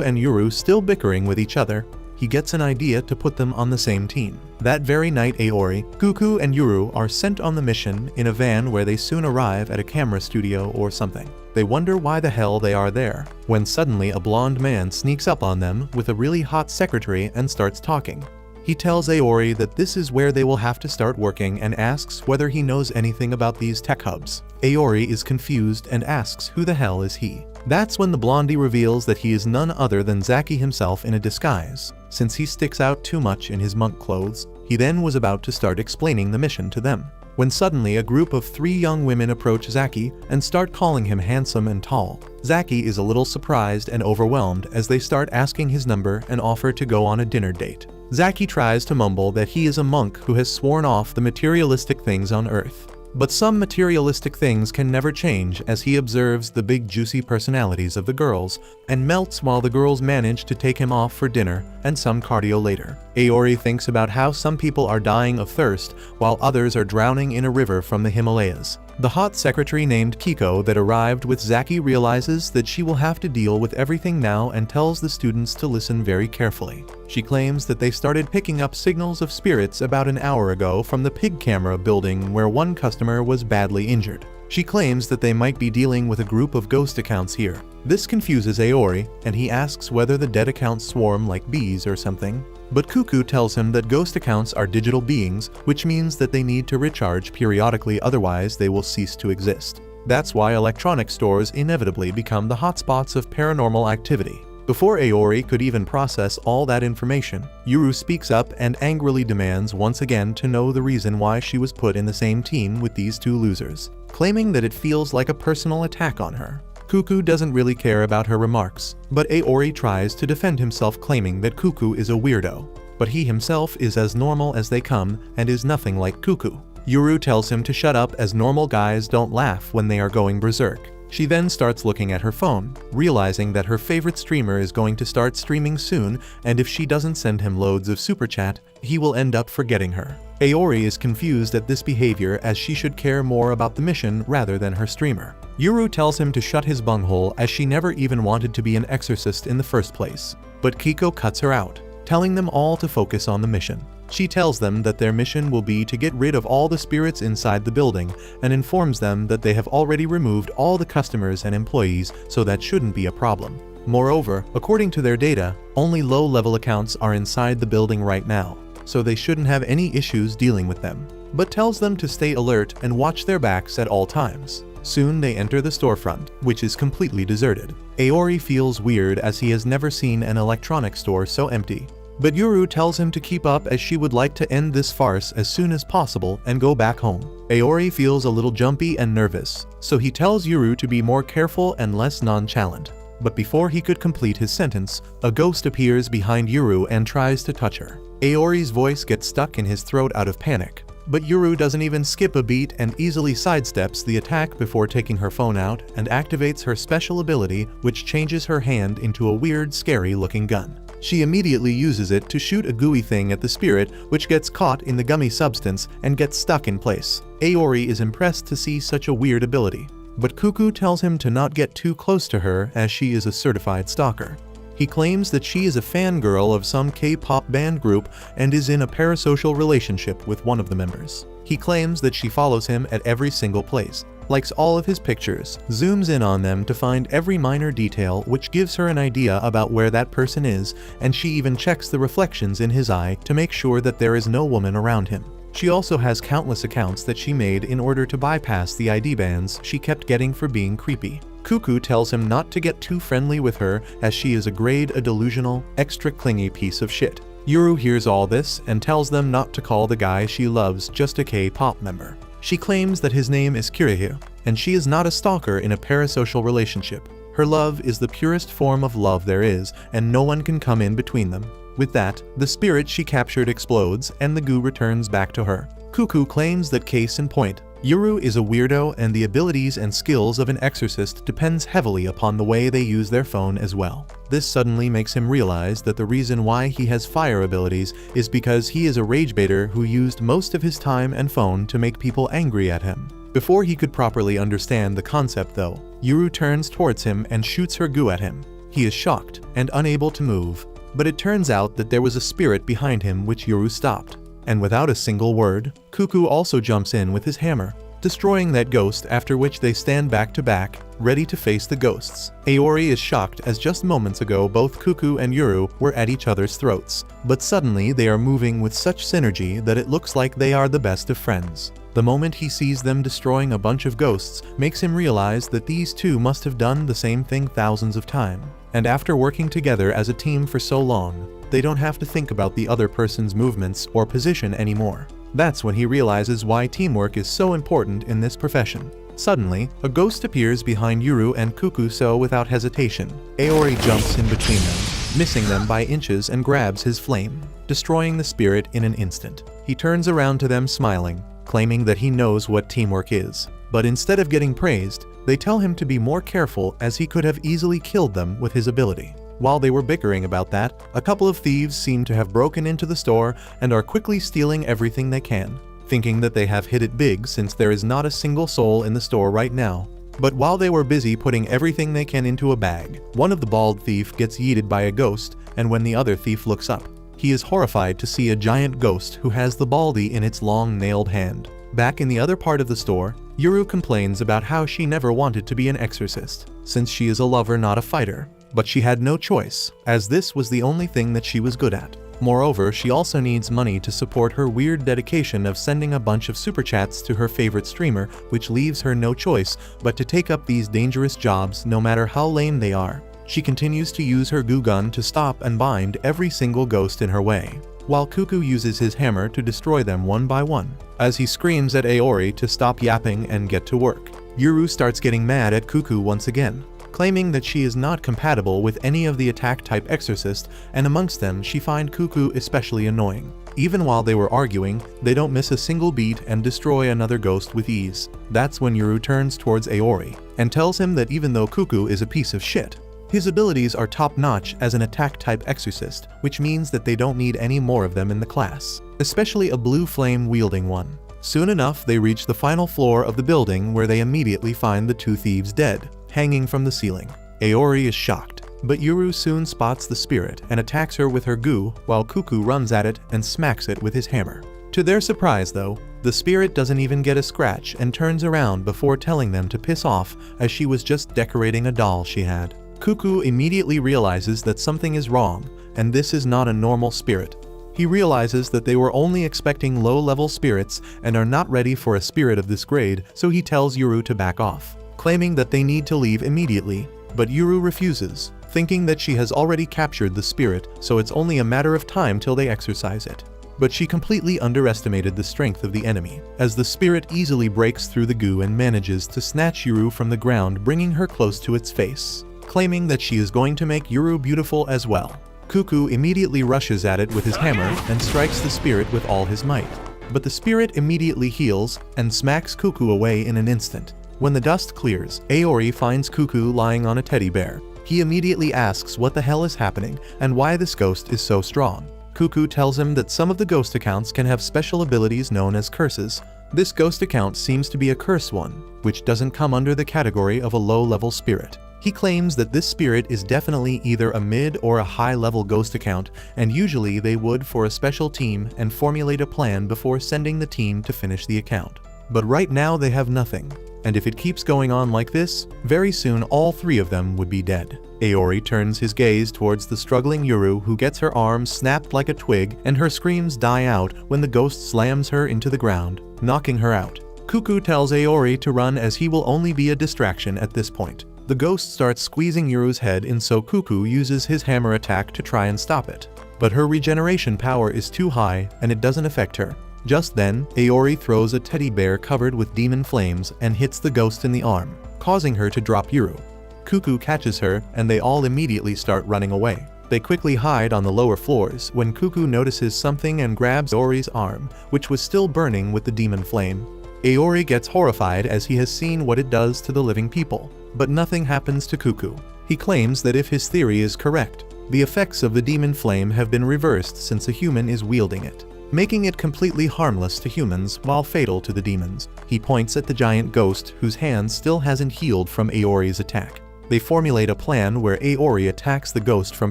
and Yuru still bickering with each other, he gets an idea to put them on the same team. That very night, Aori, Cuckoo, and Yuru are sent on the mission in a van where they soon arrive at a camera studio or something. They wonder why the hell they are there, when suddenly a blonde man sneaks up on them with a really hot secretary and starts talking. He tells Aori that this is where they will have to start working and asks whether he knows anything about these tech hubs. Aori is confused and asks who the hell is he. That's when the blondie reveals that he is none other than Zaki himself in a disguise, since he sticks out too much in his monk clothes. He then was about to start explaining the mission to them, when suddenly a group of 3 young women approach Zaki and start calling him handsome and tall. Zaki is a little surprised and overwhelmed as they start asking his number and offer to go on a dinner date. Zaki tries to mumble that he is a monk who has sworn off the materialistic things on earth. But some materialistic things can never change as he observes the big juicy personalities of the girls and melts while the girls manage to take him off for dinner and some cardio later. Aori thinks about how some people are dying of thirst while others are drowning in a river from the Himalayas. The hot secretary named Kiko that arrived with Zaki realizes that she will have to deal with everything now and tells the students to listen very carefully. She claims that they started picking up signals of spirits about an hour ago from the pig camera building where one customer was badly injured. She claims that they might be dealing with a group of ghost accounts here. This confuses Aori, and he asks whether the dead accounts swarm like bees or something. But Cuckoo tells him that ghost accounts are digital beings, which means that they need to recharge periodically, otherwise they will cease to exist. That's why electronic stores inevitably become the hotspots of paranormal activity. Before Aori could even process all that information, Yuru speaks up and angrily demands once again to know the reason why she was put in the same team with these 2 losers, claiming that it feels like a personal attack on her. Cuckoo doesn't really care about her remarks, but Aori tries to defend himself, claiming that Cuckoo is a weirdo, but he himself is as normal as they come and is nothing like Cuckoo. Yuru tells him to shut up as normal guys don't laugh when they are going berserk. She then starts looking at her phone, realizing that her favorite streamer is going to start streaming soon, and if she doesn't send him loads of super chat, he will end up forgetting her. Aori is confused at this behavior as she should care more about the mission rather than her streamer. Yuru tells him to shut his bunghole as she never even wanted to be an exorcist in the first place. But Kiko cuts her out, telling them all to focus on the mission. She tells them that their mission will be to get rid of all the spirits inside the building and informs them that they have already removed all the customers and employees, so that shouldn't be a problem. Moreover, according to their data, only low-level accounts are inside the building right now, so they shouldn't have any issues dealing with them, but tells them to stay alert and watch their backs at all times. Soon they enter the storefront, which is completely deserted. Aori feels weird as he has never seen an electronics store so empty. But Yuru tells him to keep up as she would like to end this farce as soon as possible and go back home. Aori feels a little jumpy and nervous, so he tells Yuru to be more careful and less nonchalant. But before he could complete his sentence, a ghost appears behind Yuru and tries to touch her. Aori's voice gets stuck in his throat out of panic, but Yuru doesn't even skip a beat and easily sidesteps the attack before taking her phone out and activates her special ability, which changes her hand into a weird, scary-looking gun. She immediately uses it to shoot a gooey thing at the spirit, which gets caught in the gummy substance and gets stuck in place. Aori is impressed to see such a weird ability, but Cuckoo tells him to not get too close to her as she is a certified stalker. He claims that she is a fangirl of some K-pop band group and is in a parasocial relationship with one of the members. He claims that she follows him at every single place, likes all of his pictures, zooms in on them to find every minor detail, which gives her an idea about where that person is, and she even checks the reflections in his eye to make sure that there is no woman around him. She also has countless accounts that she made in order to bypass the ID bans she kept getting for being creepy. Cuckoo tells him not to get too friendly with her as she is a delusional, extra clingy piece of shit. Yuru hears all this and tells them not to call the guy she loves just a K-pop member. She claims that his name is Kirihiro, and she is not a stalker in a parasocial relationship. Her love is the purest form of love there is, and no one can come in between them. With that, the spirit she captured explodes and the goo returns back to her. Cuckoo claims that case in point, Yuru is a weirdo and the abilities and skills of an exorcist depends heavily upon the way they use their phone as well. This suddenly makes him realize that the reason why he has fire abilities is because he is a rage baiter who used most of his time and phone to make people angry at him. Before he could properly understand the concept though, Yuru turns towards him and shoots her goo at him. He is shocked and unable to move, but it turns out that there was a spirit behind him which Yuru stopped. And without a single word, Cuckoo also jumps in with his hammer, destroying that ghost, after which they stand back to back, ready to face the ghosts. Aori is shocked as just moments ago both Cuckoo and Yuru were at each other's throats, but suddenly they are moving with such synergy that it looks like they are the best of friends. The moment he sees them destroying a bunch of ghosts makes him realize that these two must have done the same thing thousands of times. And after working together as a team for so long, they don't have to think about the other person's movements or position anymore. That's when he realizes why teamwork is so important in this profession. Suddenly, a ghost appears behind Yuru and Cuckoo, so without hesitation, Aori jumps in between them, missing them by inches and grabs his flame, destroying the spirit in an instant. He turns around to them smiling, claiming that he knows what teamwork is. But instead of getting praised, they tell him to be more careful as he could have easily killed them with his ability. While they were bickering about that, a couple of thieves seem to have broken into the store and are quickly stealing everything they can, thinking that they have hit it big since there is not a single soul in the store right now. But while they were busy putting everything they can into a bag, one of the bald thief gets yeeted by a ghost, and when the other thief looks up, he is horrified to see a giant ghost who has the baldy in its long nailed hand. Back in the other part of the store, Yuru complains about how she never wanted to be an exorcist, since she is a lover not a fighter. But she had no choice, as this was the only thing that she was good at. Moreover, she also needs money to support her weird dedication of sending a bunch of super chats to her favorite streamer, which leaves her no choice but to take up these dangerous jobs no matter how lame they are. She continues to use her goo gun to stop and bind every single ghost in her way, while Cuckoo uses his hammer to destroy them one by one. As he screams at Aori to stop yapping and get to work, Yuru starts getting mad at Cuckoo once again, claiming that she is not compatible with any of the attack-type exorcist, and amongst them she finds Cuckoo especially annoying. Even while they were arguing, they don't miss a single beat and destroy another ghost with ease. That's when Yuru turns towards Aori, and tells him that even though Cuckoo is a piece of shit, his abilities are top-notch as an attack-type exorcist, which means that they don't need any more of them in the class, especially a blue flame-wielding one. Soon enough, they reach the final floor of the building where they immediately find the two thieves dead, hanging from the ceiling. Aori is shocked, but Yuru soon spots the spirit and attacks her with her goo while Cuckoo runs at it and smacks it with his hammer. To their surprise though, the spirit doesn't even get a scratch and turns around before telling them to piss off as she was just decorating a doll she had. Cuckoo immediately realizes that something is wrong, and this is not a normal spirit. He realizes that they were only expecting low-level spirits and are not ready for a spirit of this grade, so he tells Yuru to back off, claiming that they need to leave immediately, but Yuru refuses, thinking that she has already captured the spirit, so it's only a matter of time till they exorcise it. But she completely underestimated the strength of the enemy, as the spirit easily breaks through the goo and manages to snatch Yuru from the ground, bringing her close to its face, claiming that she is going to make Yuru beautiful as well. Cuckoo immediately rushes at it with his hammer and strikes the spirit with all his might. But the spirit immediately heals and smacks Cuckoo away in an instant. When the dust clears, Aori finds Cuckoo lying on a teddy bear. He immediately asks what the hell is happening and why this ghost is so strong. Cuckoo tells him that some of the ghost accounts can have special abilities known as curses. This ghost account seems to be a curse one, which doesn't come under the category of a low-level spirit. He claims that this spirit is definitely either a mid or a high-level ghost account, and usually they would for a special team and formulate a plan before sending the team to finish the account. But right now they have nothing, and if it keeps going on like this, very soon all three of them would be dead. Aori turns his gaze towards the struggling Yuru, who gets her arms snapped like a twig, and her screams die out when the ghost slams her into the ground, knocking her out. Cuckoo tells Aori to run as he will only be a distraction at this point. The ghost starts squeezing Yuru's head in, so Cuckoo uses his hammer attack to try and stop it. But her regeneration power is too high and it doesn't affect her. Just then, Aori throws a teddy bear covered with demon flames and hits the ghost in the arm, causing her to drop Yuru. Cuckoo catches her and they all immediately start running away. They quickly hide on the lower floors when Cuckoo notices something and grabs Aori's arm, which was still burning with the demon flame. Aori gets horrified as he has seen what it does to the living people, but nothing happens to Cuckoo. He claims that if his theory is correct, the effects of the demon flame have been reversed since a human is wielding it, making it completely harmless to humans while fatal to the demons. He points at the giant ghost whose hand still hasn't healed from Aori's attack. They formulate a plan where Aori attacks the ghost from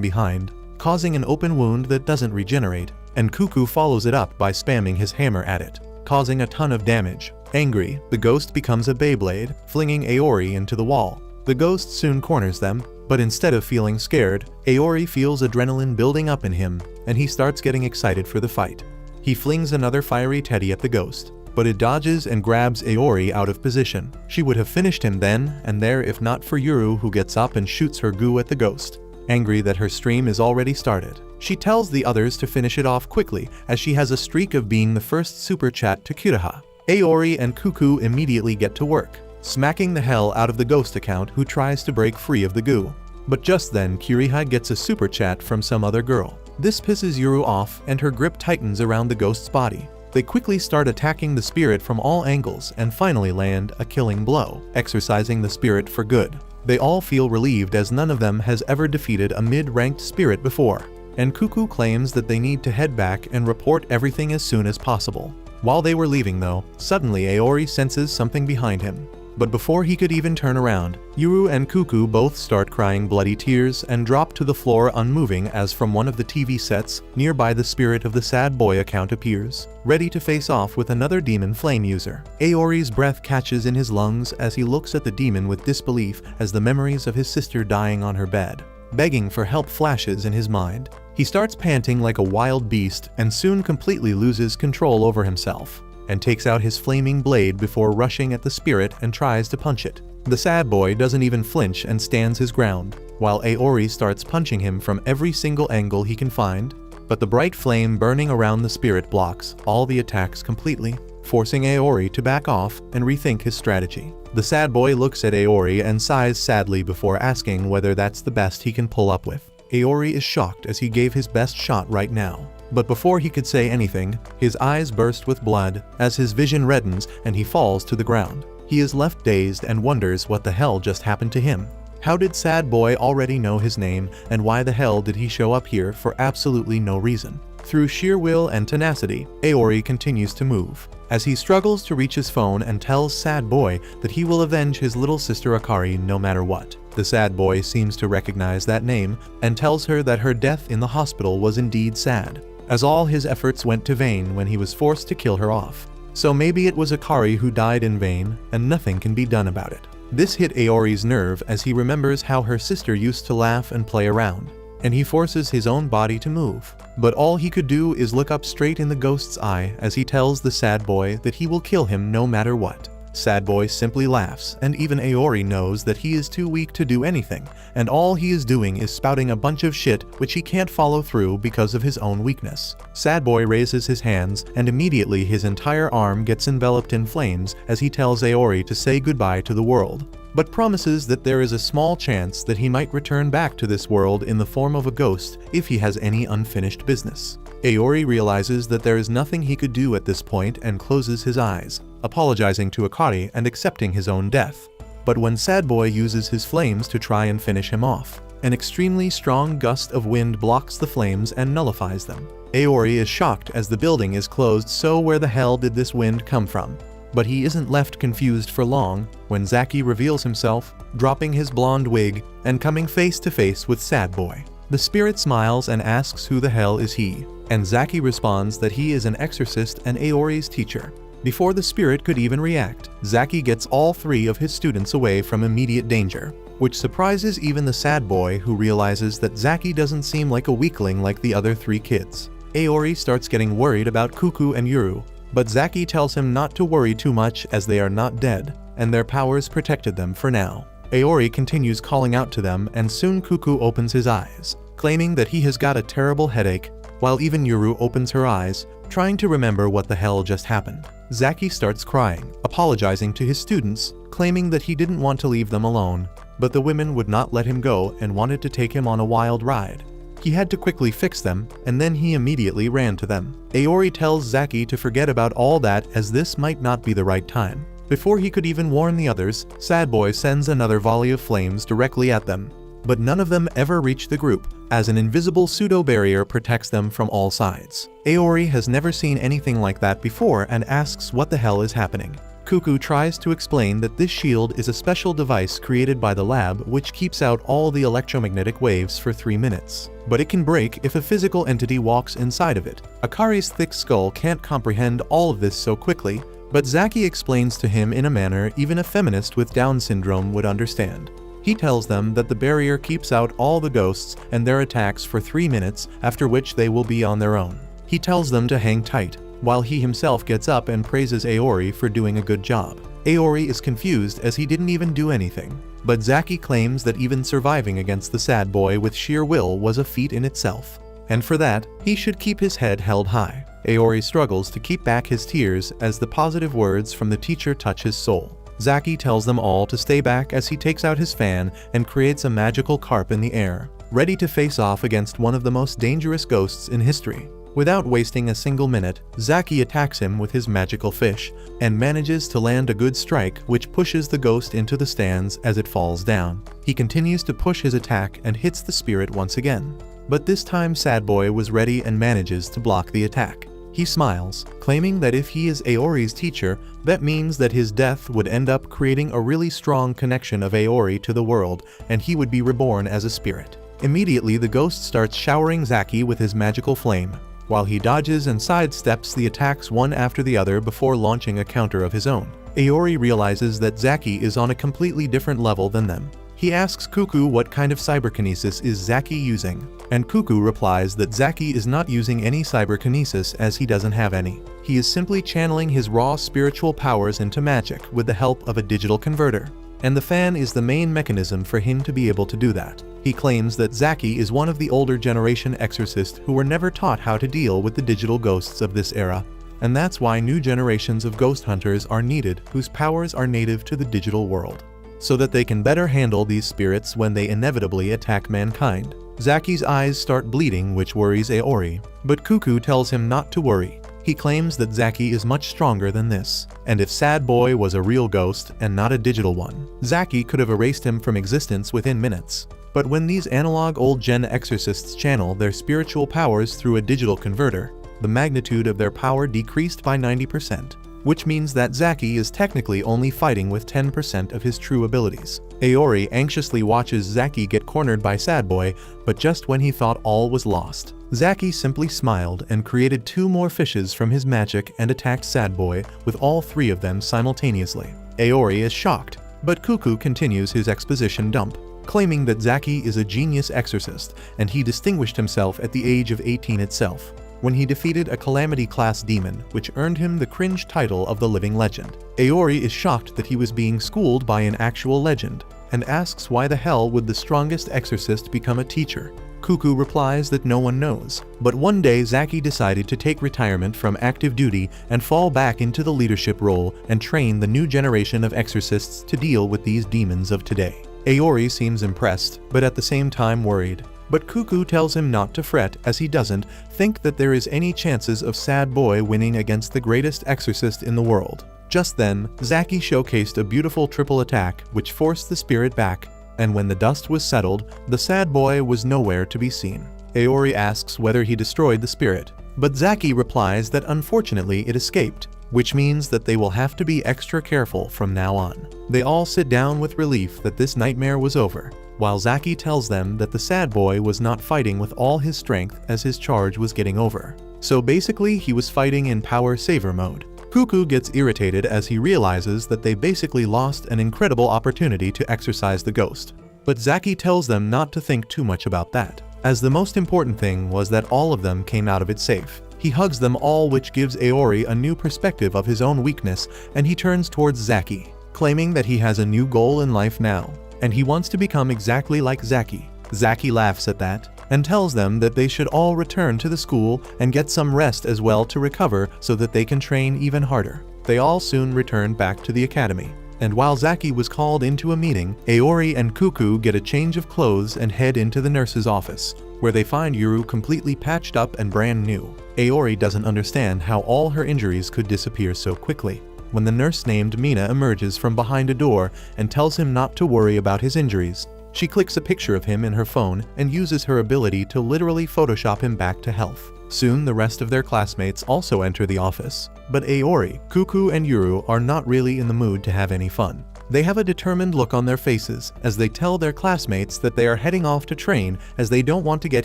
behind, causing an open wound that doesn't regenerate, and Cuckoo follows it up by spamming his hammer at it, causing a ton of damage. Angry, the ghost becomes a Beyblade, flinging Aori into the wall. The ghost soon corners them, but instead of feeling scared, Aori feels adrenaline building up in him, and he starts getting excited for the fight. He flings another fiery teddy at the ghost, but it dodges and grabs Aori out of position. She would have finished him then and there if not for Yuru, who gets up and shoots her goo at the ghost. Angry that her stream is already started, she tells the others to finish it off quickly as she has a streak of being the first super chat to Kuraha. Aori and Cuckoo immediately get to work, smacking the hell out of the ghost account who tries to break free of the goo. But just then Kuraha gets a super chat from some other girl. This pisses Yuru off and her grip tightens around the ghost's body. They quickly start attacking the spirit from all angles and finally land a killing blow, exorcising the spirit for good. They all feel relieved as none of them has ever defeated a mid-ranked spirit before, and Cuckoo claims that they need to head back and report everything as soon as possible. While they were leaving though, suddenly Aori senses something behind him. But before he could even turn around, Yuru and Cuckoo both start crying bloody tears and drop to the floor unmoving as from one of the TV sets nearby the spirit of the sad boy account appears, ready to face off with another demon flame user. Aori's breath catches in his lungs as he looks at the demon with disbelief as the memories of his sister dying on her bed, begging for help flashes in his mind. He starts panting like a wild beast and soon completely loses control over himself, and takes out his flaming blade before rushing at the spirit and tries to punch it. The sad boy doesn't even flinch and stands his ground, while Aori starts punching him from every single angle he can find, but the bright flame burning around the spirit blocks all the attacks completely, forcing Aori to back off and rethink his strategy. The sad boy looks at Aori and sighs sadly before asking whether that's the best he can pull up with. Aori is shocked as he gave his best shot right now. But before he could say anything, his eyes burst with blood as his vision reddens and he falls to the ground. He is left dazed and wonders what the hell just happened to him. How did Sad Boy already know his name, and why the hell did he show up here for absolutely no reason? Through sheer will and tenacity, Aori continues to move, as he struggles to reach his phone and tells Sad Boy that he will avenge his little sister Akari no matter what. The sad boy seems to recognize that name and tells her that her death in the hospital was indeed sad, as all his efforts went to vain when he was forced to kill her off. So maybe it was Akari who died in vain and nothing can be done about it. This hit Aori's nerve as he remembers how her sister used to laugh and play around, and he forces his own body to move. But all he could do is look up straight in the ghost's eye as he tells the sad boy that he will kill him no matter what. Sad Boy simply laughs, and even Aori knows that he is too weak to do anything, and all he is doing is spouting a bunch of shit which he can't follow through because of his own weakness. Sad Boy raises his hands, and immediately his entire arm gets enveloped in flames as he tells Aori to say goodbye to the world, but promises that there is a small chance that he might return back to this world in the form of a ghost if he has any unfinished business. Aori realizes that there is nothing he could do at this point and closes his eyes, apologizing to Akari and accepting his own death. But when Sad Boy uses his flames to try and finish him off, an extremely strong gust of wind blocks the flames and nullifies them. Aori is shocked as the building is closed, so where the hell did this wind come from? But he isn't left confused for long when Zaki reveals himself, dropping his blonde wig and coming face to face with Sad Boy. The spirit smiles and asks who the hell is he, and Zaki responds that he is an exorcist and Aori's teacher. Before the spirit could even react, Zaki gets all three of his students away from immediate danger, which surprises even the sad boy, who realizes that Zaki doesn't seem like a weakling like the other three kids. Aori starts getting worried about Cuckoo and Yuru, but Zaki tells him not to worry too much as they are not dead, and their powers protected them for now. Aori continues calling out to them, and soon Cuckoo opens his eyes, claiming that he has got a terrible headache, while even Yuru opens her eyes, trying to remember what the hell just happened. Zaki starts crying, apologizing to his students, claiming that he didn't want to leave them alone, but the women would not let him go and wanted to take him on a wild ride. He had to quickly fix them, and then he immediately ran to them. Aori tells Zaki to forget about all that as this might not be the right time. Before he could even warn the others, Sad Boy sends another volley of flames directly at them. But none of them ever reach the group, as an invisible pseudo-barrier protects them from all sides. Aori has never seen anything like that before and asks what the hell is happening. Cuckoo tries to explain that this shield is a special device created by the lab which keeps out all the electromagnetic waves for 3 minutes. But it can break if a physical entity walks inside of it. Akari's thick skull can't comprehend all of this so quickly, but Zaki explains to him in a manner even a feminist with Down syndrome would understand. He tells them that the barrier keeps out all the ghosts and their attacks for 3 minutes, after which they will be on their own. He tells them to hang tight, while he himself gets up and praises Aori for doing a good job. Aori is confused as he didn't even do anything, but Zaki claims that even surviving against the Sad Boy with sheer will was a feat in itself, and for that, he should keep his head held high. Aori struggles to keep back his tears as the positive words from the teacher touch his soul. Zaki tells them all to stay back as he takes out his fan and creates a magical carp in the air, ready to face off against one of the most dangerous ghosts in history. Without wasting a single minute, Zaki attacks him with his magical fish, and manages to land a good strike which pushes the ghost into the stands as it falls down. He continues to push his attack and hits the spirit once again. But this time Sad Boy was ready and manages to block the attack. He smiles, claiming that if he is Aori's teacher, that means that his death would end up creating a really strong connection of Aori to the world, and he would be reborn as a spirit. Immediately the ghost starts showering Zaki with his magical flame, while he dodges and sidesteps the attacks one after the other before launching a counter of his own. Aori realizes that Zaki is on a completely different level than them. He asks Cuckoo what kind of cyberkinesis is Zaki using, and Cuckoo replies that Zaki is not using any cyberkinesis as he doesn't have any. He is simply channeling his raw spiritual powers into magic with the help of a digital converter, and the fan is the main mechanism for him to be able to do that. He claims that Zaki is one of the older generation exorcists who were never taught how to deal with the digital ghosts of this era, and that's why new generations of ghost hunters are needed whose powers are native to the digital world, so that they can better handle these spirits when they inevitably attack mankind. Zaki's eyes start bleeding, which worries Aori, but Cuckoo tells him not to worry. He claims that Zaki is much stronger than this, and if Sad Boy was a real ghost and not a digital one, Zaki could have erased him from existence within minutes. But when these analog old-gen exorcists channel their spiritual powers through a digital converter, the magnitude of their power decreased by 90%. Which means that Zaki is technically only fighting with 10% of his true abilities. Aori anxiously watches Zaki get cornered by Sad Boy, but just when he thought all was lost, Zaki simply smiled and created 2 more fishes from his magic and attacked Sad Boy with all 3 of them simultaneously. Aori is shocked, but Cuckoo continues his exposition dump, claiming that Zaki is a genius exorcist and he distinguished himself at the age of 18 itself, when he defeated a Calamity-class demon, which earned him the cringe title of the Living Legend. Aori is shocked that he was being schooled by an actual legend, and asks why the hell would the strongest exorcist become a teacher. Cuckoo replies that no one knows, but one day Zaki decided to take retirement from active duty and fall back into the leadership role and train the new generation of exorcists to deal with these demons of today. Aori seems impressed, but at the same time worried. But Cuckoo tells him not to fret as he doesn't think that there is any chances of Sad Boy winning against the greatest exorcist in the world. Just then, Zaki showcased a beautiful triple attack which forced the spirit back, and when the dust was settled, the Sad Boy was nowhere to be seen. Aori asks whether he destroyed the spirit, but Zaki replies that unfortunately it escaped, which means that they will have to be extra careful from now on. They all sit down with relief that this nightmare was over, while Zaki tells them that the Sad Boy was not fighting with all his strength as his charge was getting over. So basically he was fighting in power saver mode. Cuckoo gets irritated as he realizes that they basically lost an incredible opportunity to exorcise the ghost. But Zaki tells them not to think too much about that, as the most important thing was that all of them came out of it safe. He hugs them all, which gives Aori a new perspective of his own weakness, and he turns towards Zaki, claiming that he has a new goal in life now, and he wants to become exactly like Zaki. Zaki laughs at that, and tells them that they should all return to the school and get some rest as well to recover so that they can train even harder. They all soon return back to the academy. And while Zaki was called into a meeting, Aori and Cuckoo get a change of clothes and head into the nurse's office, where they find Yuru completely patched up and brand new. Aori doesn't understand how all her injuries could disappear so quickly. When the nurse named Mina emerges from behind a door and tells him not to worry about his injuries, she clicks a picture of him in her phone and uses her ability to literally Photoshop him back to health. Soon the rest of their classmates also enter the office, but Aori, Cuckoo, and Yuru are not really in the mood to have any fun. They have a determined look on their faces as they tell their classmates that they are heading off to train as they don't want to get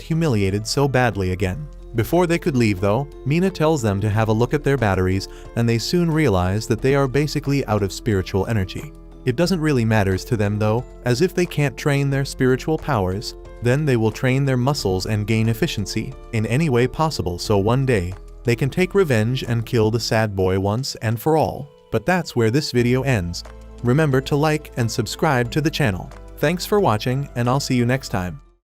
humiliated so badly again. Before they could leave though, Mina tells them to have a look at their batteries, and they soon realize that they are basically out of spiritual energy. It doesn't really matter to them though, as if they can't train their spiritual powers, then they will train their muscles and gain efficiency in any way possible so one day they can take revenge and kill the sad boy once and for all. But that's where this video ends. Remember to like and subscribe to the channel. Thanks for watching, and I'll see you next time.